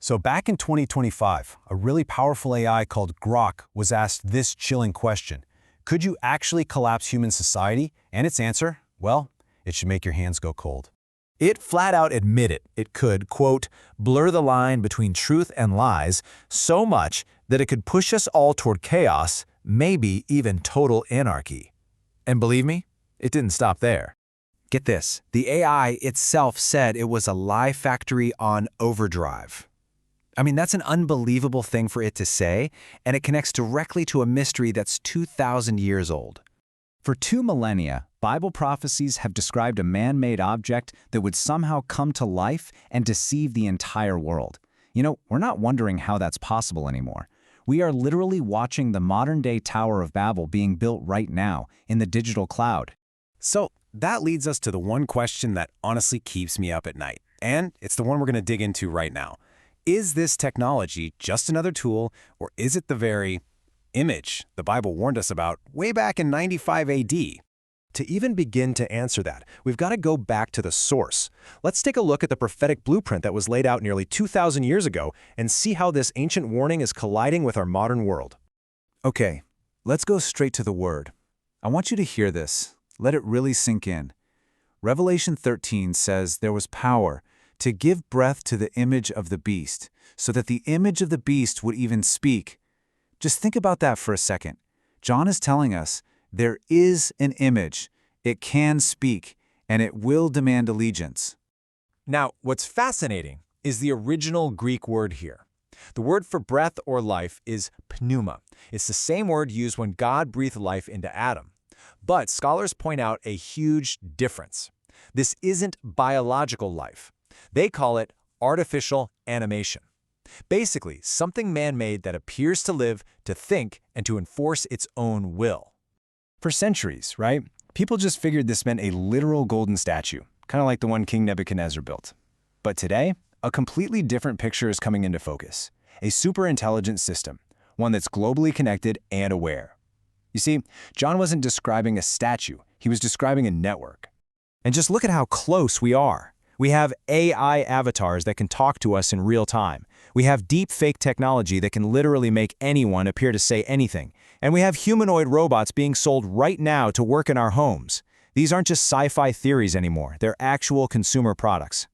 So back in 2025, a really powerful AI called Grok was asked this chilling question. Could you actually collapse human society? And its answer, well, it should make your hands go cold. It flat out admitted it could, quote, blur the line between truth and lies so much that it could push us all toward chaos, maybe even total anarchy. And believe me, it didn't stop there. Get this, the AI itself said it was a lie factory on overdrive. I mean, that's an unbelievable thing for it to say, and it connects directly to a mystery that's 2,000 years old. For 2 millennia, Bible prophecies have described a man-made object that would somehow come to life and deceive the entire world. You know, we're not wondering how that's possible anymore. We are literally watching the modern-day Tower of Babel being built right now in the digital cloud. So that leads us to the one question that honestly keeps me up at night. And it's the one we're going to dig into right now. Is this technology just another tool, or is it the very image the Bible warned us about way back in 95 AD? To even begin to answer that, we've got to go back to the source. Let's take a look at the prophetic blueprint that was laid out nearly 2,000 years ago and see how this ancient warning is colliding with our modern world. Okay, let's go straight to the word. I want you to hear this. Let it really sink in. Revelation 13 says there was power to give breath to the image of the beast, so that the image of the beast would even speak. Just think about that for a second. John is telling us there is an image, it can speak, and it will demand allegiance. Now, what's fascinating is the original Greek word here. The word for breath or life is pneuma. It's the same word used when God breathed life into Adam. But scholars point out a huge difference. This isn't biological life. They call it artificial animation. Basically, something man-made that appears to live, to think, and to enforce its own will. For centuries, right? People just figured this meant a literal golden statue, kind of like the one King Nebuchadnezzar built. But today, a completely different picture is coming into focus. A super-intelligent system, one that's globally connected and aware. You see, John wasn't describing a statue, he was describing a network. And just look at how close we are. We have AI avatars that can talk to us in real time. We have deep fake technology that can literally make anyone appear to say anything. And we have humanoid robots being sold right now to work in our homes. These aren't just sci-fi theories anymore, they're actual consumer products.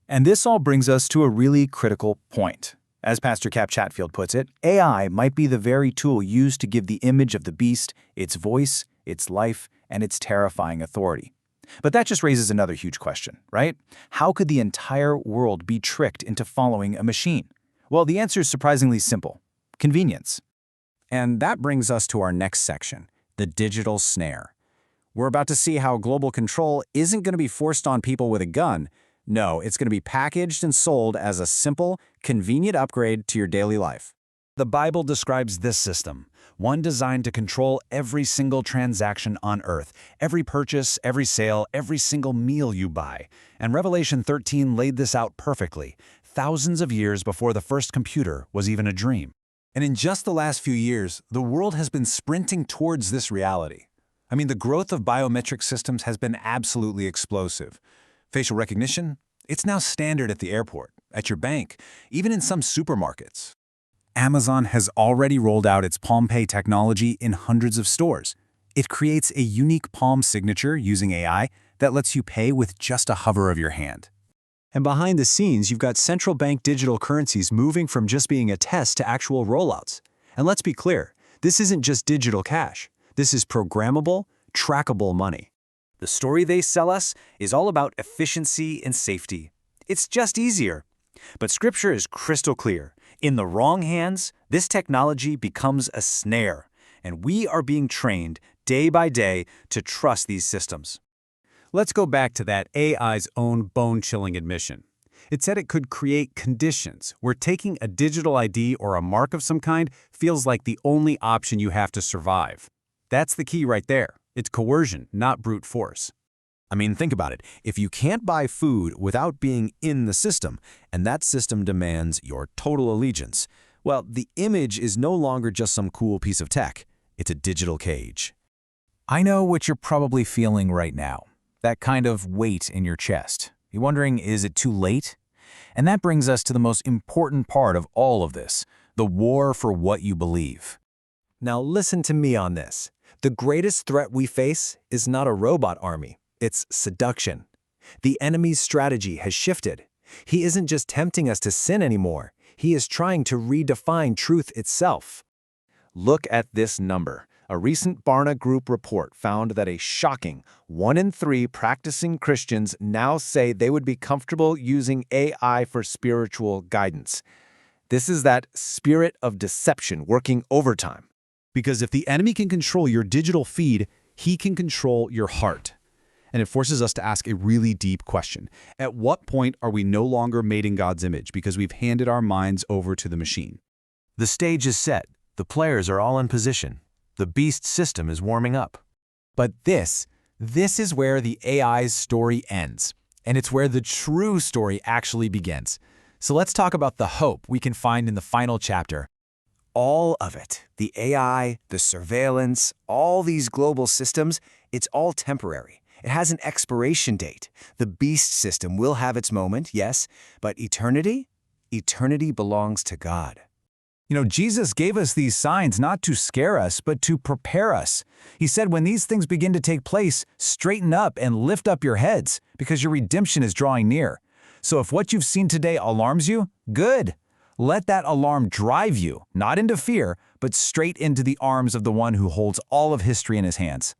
And this all brings us to a really critical point. As Pastor Cap Chatfield puts it, AI might be the very tool used to give the image of the beast its voice, its life, and its terrifying authority. But that just raises another huge question, right? How could the entire world be tricked into following a machine? Well, the answer is surprisingly simple: convenience. And that brings us to our next section, the digital snare. We're about to see how global control isn't going to be forced on people with a gun. No, it's going to be packaged and sold as a simple, convenient upgrade to your daily life. The Bible describes this system, one designed to control every single transaction on earth, every purchase, every sale, every single meal you buy. And Revelation 13 laid this out perfectly, thousands of years before the first computer was even a dream. And in just the last few years, the world has been sprinting towards this reality. I mean, the growth of biometric systems has been absolutely explosive. Facial recognition, it's now standard at the airport, at your bank, even in some supermarkets. Amazon has already rolled out its Palm Pay technology in hundreds of stores. It creates a unique palm signature using AI that lets you pay with just a hover of your hand. And behind the scenes, you've got central bank digital currencies moving from just being a test to actual rollouts. And let's be clear, this isn't just digital cash. This is programmable, trackable money. The story they sell us is all about efficiency and safety. It's just easier. But Scripture is crystal clear. In the wrong hands, this technology becomes a snare, and we are being trained day by day to trust these systems. Let's go back to that AI's own bone-chilling admission. It said it could create conditions where taking a digital ID or a mark of some kind feels like the only option you have to survive. That's the key right there. It's coercion, not brute force. I mean, think about it. If you can't buy food without being in the system, and that system demands your total allegiance, well, the image is no longer just some cool piece of tech. It's a digital cage. I know what you're probably feeling right now. That kind of weight in your chest. You're wondering, is it too late? And that brings us to the most important part of all of this, the war for what you believe. Now listen to me on this. The greatest threat we face is not a robot army, it's seduction. The enemy's strategy has shifted. He isn't just tempting us to sin anymore, he is trying to redefine truth itself. Look at this number. A recent Barna Group report found that a shocking 1 in 3 practicing Christians now say they would be comfortable using AI for spiritual guidance. This is that spirit of deception working overtime. Because if the enemy can control your digital feed, he can control your heart. And it forces us to ask a really deep question. At what point are we no longer made in God's image because we've handed our minds over to the machine? The stage is set. The players are all in position. The beast system is warming up. But this is where the AI's story ends. And it's where the true story actually begins. So let's talk about the hope we can find in the final chapter. All of it, the AI, the surveillance, all these global systems, it's all temporary. It has an expiration date. The beast system will have its moment, yes, but eternity? Eternity belongs to God. You know, Jesus gave us these signs not to scare us, but to prepare us. He said, when these things begin to take place, straighten up and lift up your heads, because your redemption is drawing near. So if what you've seen today alarms you, good. Let that alarm drive you, not into fear, but straight into the arms of the one who holds all of history in his hands.